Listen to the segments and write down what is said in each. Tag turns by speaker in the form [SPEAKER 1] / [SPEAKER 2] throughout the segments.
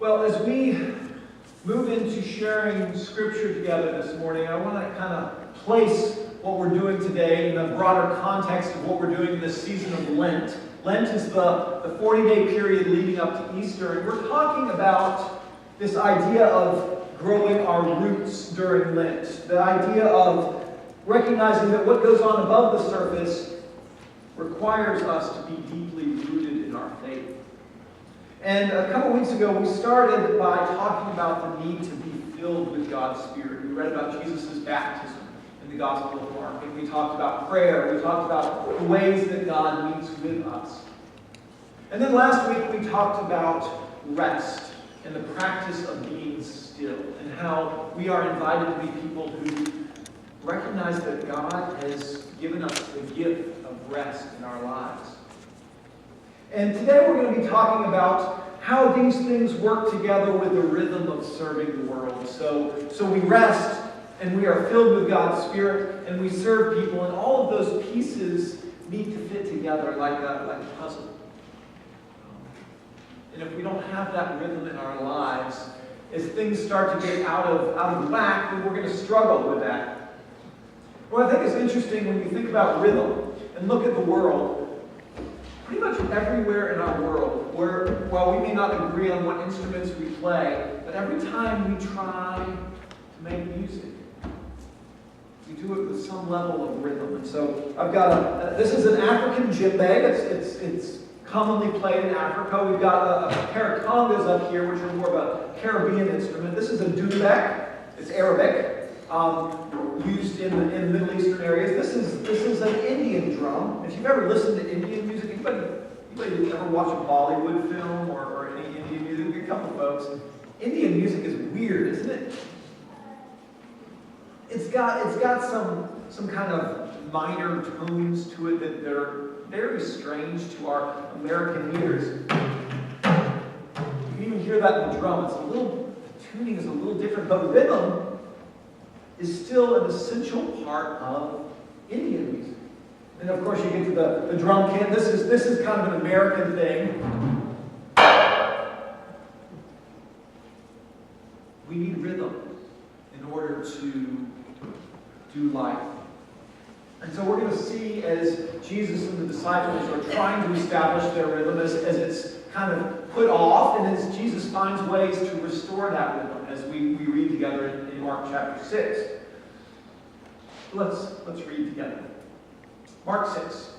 [SPEAKER 1] Well, as we move into sharing Scripture together this morning, I want to kind of place what we're doing today in the broader context of what we're doing this season of Lent. Lent is the 40-day period leading up to Easter, and we're talking about this idea of growing our roots during Lent. The idea of recognizing that what goes on above the surface requires us to be deeply rooted in our faith. And a couple weeks ago, we started by talking about the need to be filled with God's Spirit. We read about Jesus' baptism in the Gospel of Mark, and we talked about prayer. We talked about the ways that God meets with us. And then last week, we talked about rest and the practice of being still, and how we are invited to be people who recognize that God has given us the gift of rest in our lives. And today we're going to be talking about how these things work together with the rhythm of serving the world. So we rest, and we are filled with God's Spirit, and we serve people, and all of those pieces need to fit together like a puzzle. And if we don't have that rhythm in our lives, as things start to get out of whack, then we're going to struggle with that. What I think is interesting when you think about rhythm and look at the world, pretty much everywhere in our world, where while we may not agree on what instruments we play, but every time we try to make music, we do it with some level of rhythm. And so I've got this is an African djembe. It's commonly played in Africa. We've got a pair of congas up here, which are more of a Caribbean instrument. This is a doumbek. It's Arabic. Used in the Middle Eastern areas. This is an Indian drum. If you've ever listened to Indian music, anybody ever watch a Bollywood film or any Indian music? A couple folks. Indian music is weird, isn't it? It's got some kind of minor tones to it that they're very strange to our American ears. You can even hear that in the drum. The tuning is a little different, but rhythm is still an essential part of Indian music. And of course you get to the drum kit. This is kind of an American thing. We need rhythm in order to do life. And so we're going to see as Jesus and the disciples are trying to establish their rhythm, as it's kind of put off, and as Jesus finds ways to restore that rhythm as we read together in Mark chapter 6. Let's read together. Mark 6.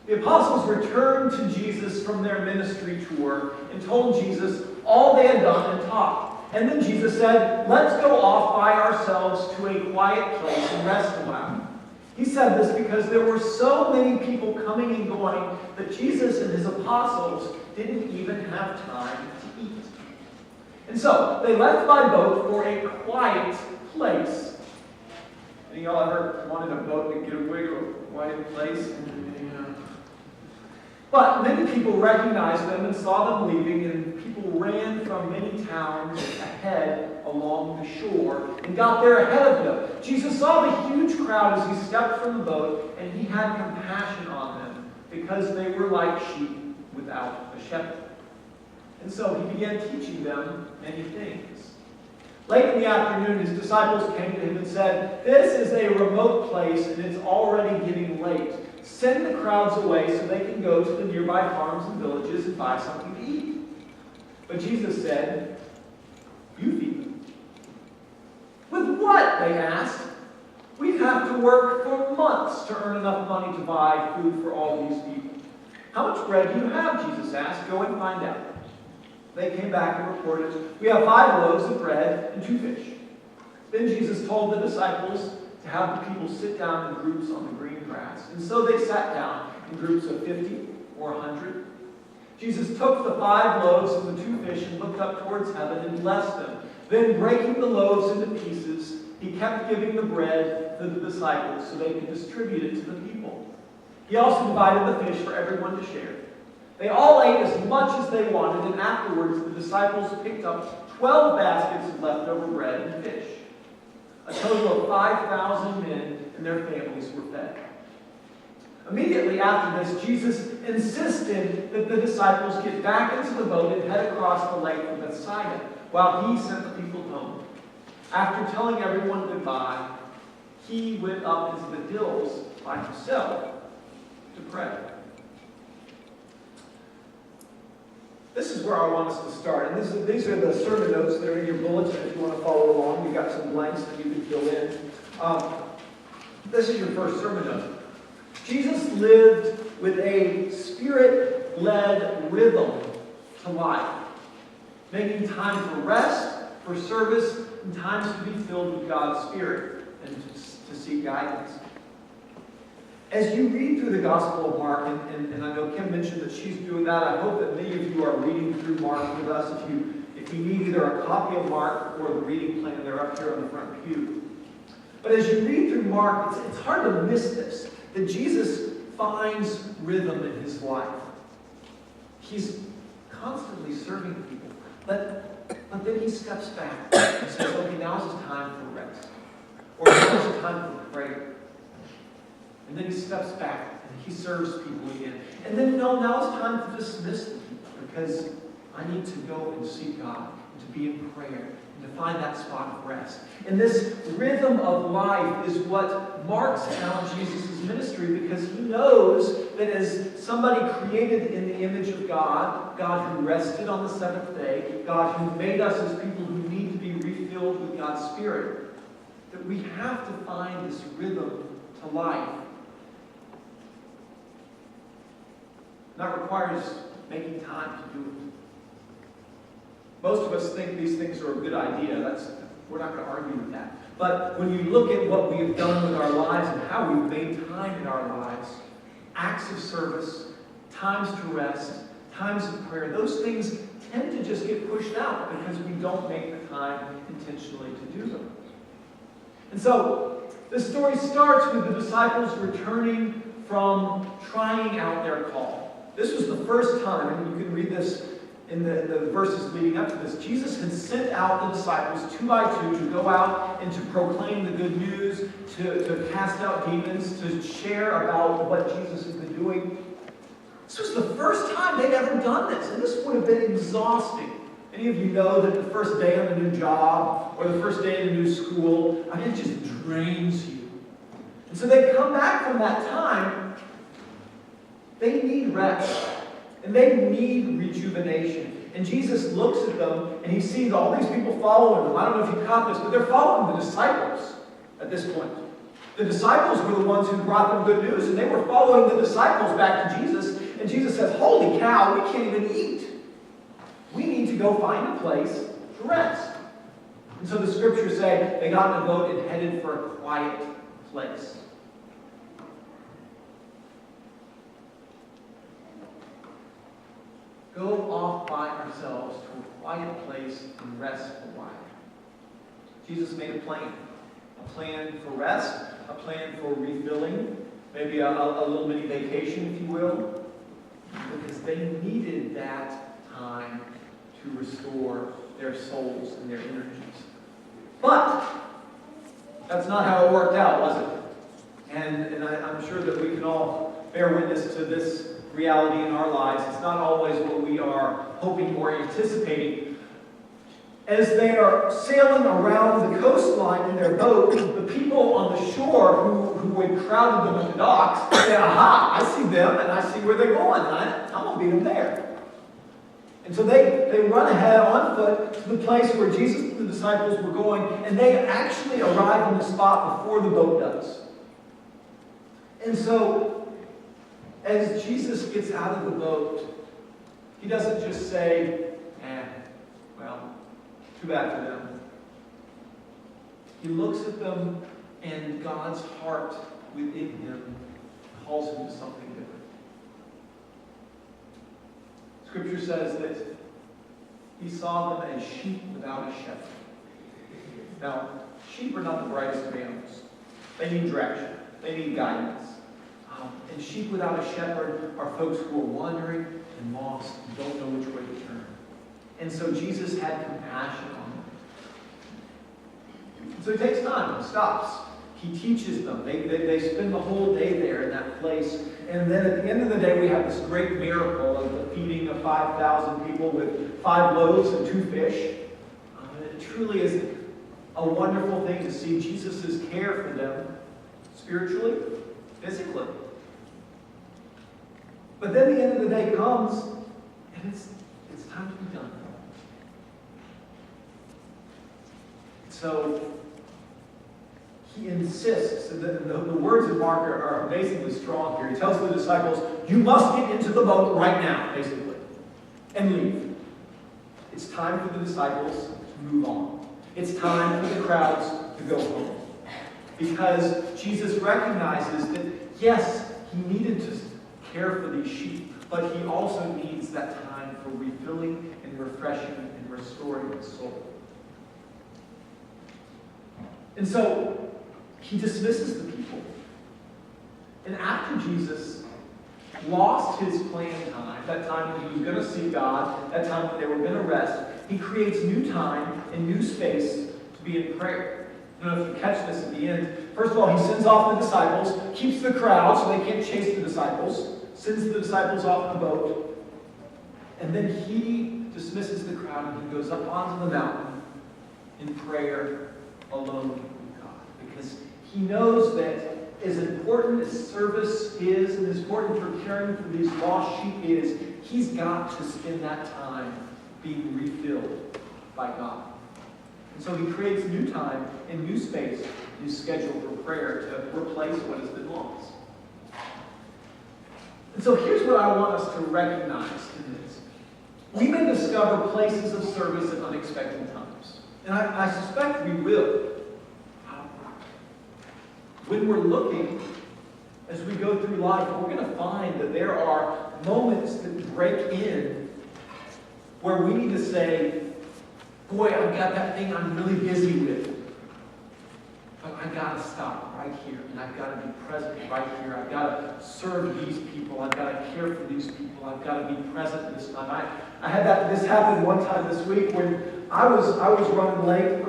[SPEAKER 1] The apostles returned to Jesus from their ministry tour and told Jesus all they had done and taught. And then Jesus said, "Let's go off by ourselves to a quiet place and rest a while." He said this because there were so many people coming and going that Jesus and his apostles didn't even have time to eat. And so they left by boat for a quiet place. Any of y'all ever wanted a boat to get away to a quiet place? Yeah. But many people recognized them and saw them leaving, and people ran from many towns ahead along the shore and got there ahead of them. Jesus saw the huge crowd as he stepped from the boat, and he had compassion on them because they were like sheep without a shepherd. And so he began teaching them many things. Late in the afternoon, his disciples came to him and said, "This is a remote place, and it's already getting late. Send the crowds away so they can go to the nearby farms and villages and buy something to eat." But Jesus said, "You feed them." "With what?" they asked. "We'd have to work for months to earn enough money to buy food for all these people." "How much bread do you have?" Jesus asked. "Go and find out." They came back and reported, "We have 5 loaves of bread and 2 fish." Then Jesus told the disciples to have the people sit down in groups on the green grass. And so they sat down in groups of 50 or 100. Jesus took the 5 loaves and the 2 fish and looked up towards heaven and blessed them. Then breaking the loaves into pieces, he kept giving the bread to the disciples so they could distribute it to the people. He also divided the fish for everyone to share. They all ate as much as they wanted, and afterwards the disciples picked up 12 baskets of leftover bread and fish. A total of 5,000 men and their families were fed. Immediately after this, Jesus insisted that the disciples get back into the boat and head across the lake from Bethsaida, while he sent the people home. After telling everyone goodbye, he went up into the hills by himself to pray. This is where I want us to start. And these are the sermon notes that are in your bulletin if you want to follow along. You've got some blanks that you can fill in. This is your first sermon note. Jesus lived with a spirit-led rhythm to life, making time for rest, for service, and times to be filled with God's Spirit and to seek guidance. As you read through the Gospel of Mark, and I know Kim mentioned that she's doing that, I hope that many of you are reading through Mark with us. If you need either a copy of Mark or the reading plan, they're up here on the front pew. But as you read through Mark, it's hard to miss this, that Jesus finds rhythm in his life. He's constantly serving people, but then he steps back and says, okay, now's the time for rest. Or now's the time for prayer. And then he steps back and he serves people again. And then, no, now it's time to dismiss the people because I need to go and seek God and to be in prayer and to find that spot of rest. And this rhythm of life is what marks out Jesus' ministry because he knows that as somebody created in the image of God, God who rested on the seventh day, God who made us as people who need to be refilled with God's Spirit, that we have to find this rhythm to life. That requires making time to do it. Most of us think these things are a good idea. We're not going to argue with that. But when you look at what we've done with our lives and how we've made time in our lives, acts of service, times to rest, times of prayer, those things tend to just get pushed out because we don't make the time intentionally to do them. And so, the story starts with the disciples returning from trying out their call. This was the first time, and you can read this in the verses leading up to this. Jesus had sent out the disciples 2 by 2 to go out and to proclaim the good news, to cast out demons, to share about what Jesus had been doing. This was the first time they'd ever done this, and this would have been exhausting. Any of you know that the first day on a new job or the first day in a new school, it just drains you. And so they come back from that time. They need rest, and they need rejuvenation. And Jesus looks at them, and he sees all these people following them. I don't know if you caught this, but they're following the disciples at this point. The disciples were the ones who brought them good news, and they were following the disciples back to Jesus. And Jesus says, holy cow, we can't even eat. We need to go find a place to rest. And so the scriptures say they got in a boat and headed for a quiet place. Go off by ourselves to a quiet place and rest a while. Jesus made a plan for rest, a plan for refilling, maybe a little mini vacation, if you will, because they needed that time to restore their souls and their energies. But that's not how it worked out, was it? And I'm sure that we can all bear witness to this reality in our lives. It's not always what we are hoping or anticipating. As they are sailing around the coastline in their boat, the people on the shore who had crowded them at the docks say, aha, I see them and I see where they're going. And I'm going to meet them there. And so they run ahead on foot to the place where Jesus and the disciples were going, and they actually arrive in the spot before the boat does. And so as Jesus gets out of the boat, he doesn't just say, well, too bad for them. He looks at them, and God's heart within him calls him to something different. Scripture says that he saw them as sheep without a shepherd. Now, sheep are not the brightest of animals. They need direction. They need guidance. And sheep without a shepherd are folks who are wandering and lost and don't know which way to turn. And so Jesus had compassion on them. So he takes time and stops. He teaches them. They spend the whole day there in that place. And then at the end of the day, we have this great miracle of the feeding of 5,000 people with 5 loaves and 2 fish. It truly is a wonderful thing to see Jesus' care for them spiritually, physically. But then the end of the day comes, and it's time to be done. So he insists, and the words of Mark are amazingly strong here. He tells the disciples, you must get into the boat right now, basically, and leave. It's time for the disciples to move on. It's time for the crowds to go home. Because Jesus recognizes that, yes, he needed to care for these sheep, but he also needs that time for refilling and refreshing and restoring his soul. And so he dismisses the people. And after Jesus lost his planned time, that time when he was going to see God, that time when they were going to rest, he creates new time and new space to be in prayer. I don't know if you catch this at the end. First of all, he sends off the disciples, keeps the crowd so they can't chase the disciples, sends the disciples off the boat, and then he dismisses the crowd and he goes up onto the mountain in prayer alone with God. Because he knows that as important as service is and as important for caring for these lost sheep is, he's got to spend that time being refilled by God. And so he creates new time and new space, new schedule for prayer to replace what has been lost. And so here's what I want us to recognize in this. We may discover places of service at unexpected times. And I suspect we will. When we're looking, as we go through life, we're going to find that there are moments that break in where we need to say, boy, I've got that thing I'm really busy with. But I got to stop right here, and I've got to be present right here. I've got to serve these people. I've got to care for these people. I've got to be present this time. I had this happen one time this week when I was running late.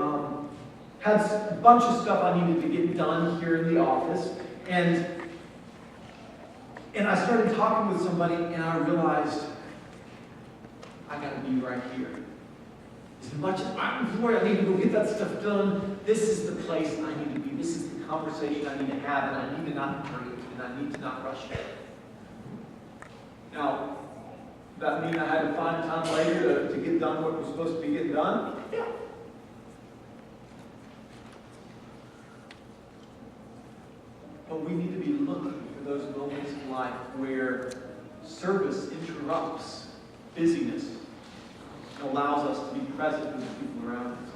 [SPEAKER 1] Had a bunch of stuff I needed to get done here in the office, and I started talking with somebody, and I realized I got to be right here. As much as I need to go get that stuff done, this is the place I need to be. This is the conversation I need to have, and I need to not hurry, and I need to not rush it. Now, that mean I had to find time later to get done what was supposed to be getting done? Yeah. But we need to be looking for those moments in life where service interrupts busyness and allows us to be present with the people around us.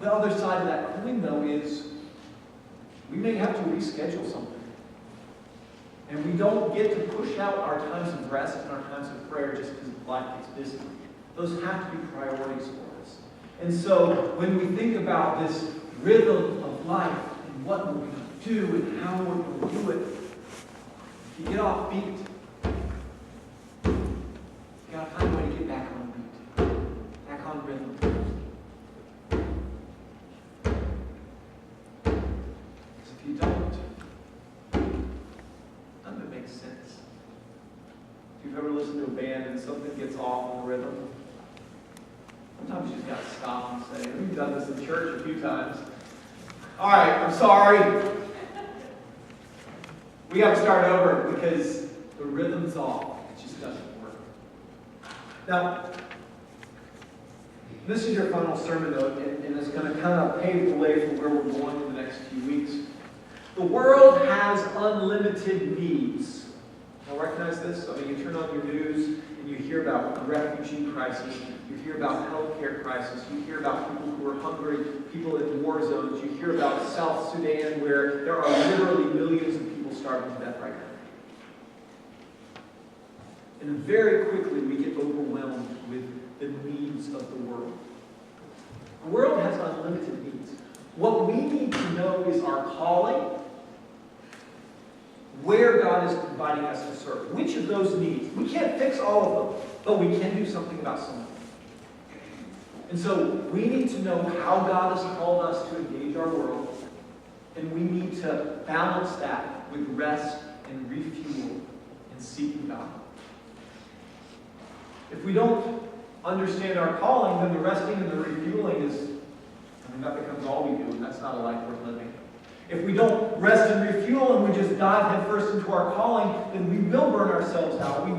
[SPEAKER 1] The other side of that coin, though, is we may have to reschedule something. And we don't get to push out our times of rest and our times of prayer just because life gets busy. Those have to be priorities for us. And so when we think about this rhythm of life, what we're going to do and how we're going to do it. If you get off beat, you got to find a way to get back on beat, back on rhythm. Because if you don't, none of it makes sense. If you've ever listened to a band and something gets off on the rhythm, sometimes you just got to stop and say, we've done this in church a few times. All right, I'm sorry. We got to start over because the rhythm's off. It just doesn't work. Now, this is your final sermon note, and it's going to kind of pave the way for where we're going in the next few weeks. The world has unlimited needs. Now, recognize this? I mean, you turn on your news and you hear about the refugee crisis. You hear about healthcare crisis. You hear about people who are hungry, people in war zones. You hear about South Sudan, where there are literally millions of people starving to death right now. And very quickly we get overwhelmed with the needs of the world. The world has unlimited needs. What we need to know is our calling, where God is inviting us to serve. Which of those needs? We can't fix all of them, but we can do something about some of them. And so we need to know how God has called us to engage our world, and we need to balance that with rest and refuel in seeking God. If we don't understand our calling, then the resting and the refueling that becomes all we do, and that's not a life worth living. If we don't rest and refuel and we just dive headfirst into our calling, then we will burn ourselves out. We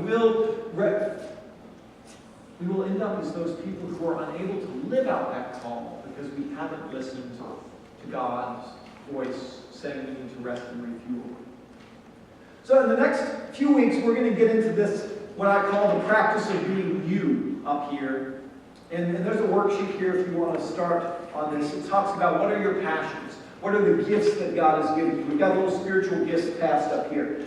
[SPEAKER 1] will end up as those people who are unable to live out that call because we haven't listened to God's voice saying we need to rest and refuel. So in the next few weeks, we're going to get into this, what I call the practice of being you up here. And there's a worksheet here if you want to start on this. It talks about what are your passions? What are the gifts that God has given you? We've got little spiritual gifts passed up here.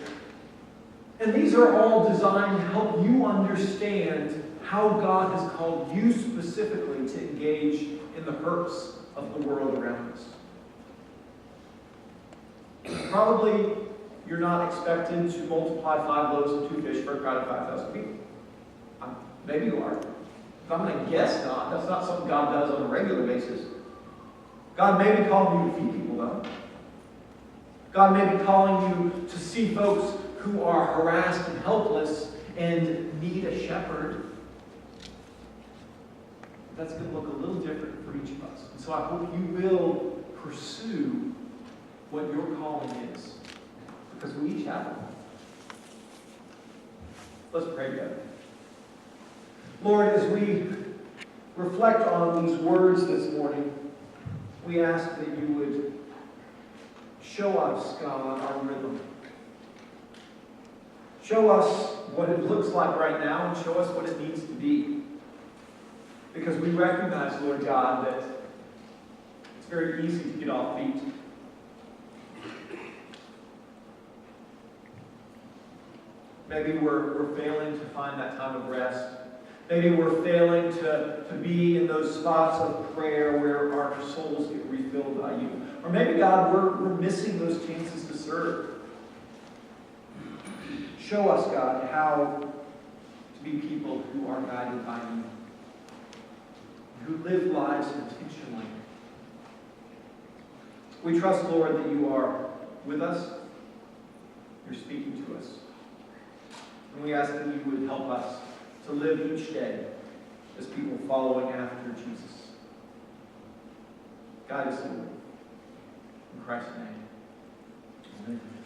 [SPEAKER 1] And these are all designed to help you understand how God has called you specifically to engage in the hurts of the world around us. Probably you're not expected to multiply 5 loaves and 2 fish for a crowd of 5,000 people. Maybe you are. But I'm going to guess not. That's not something God does on a regular basis. God may be calling you to feed people, though. God may be calling you to see folks who are harassed and helpless and need a shepherd. That's going to look a little different for each of us. And so I hope you will pursue what your calling is, because we each have one. Let's pray together. Lord, as we reflect on these words this morning, we ask that you would show us, God, our rhythm. Show us what it looks like right now and show us what it needs to be. Because we recognize, Lord God, that it's very easy to get off beat. Maybe we're failing to find that time of rest. Maybe we're failing to be in those spots of prayer where our souls get refilled by you. Or maybe, God, we're missing those chances to serve. Show us, God, how to be people who are guided by you, who live lives intentionally. We trust, Lord, that you are with us. You're speaking to us. And we ask that you would help us to live each day as people following after Jesus. Guide us, Lord. In Christ's name. Amen.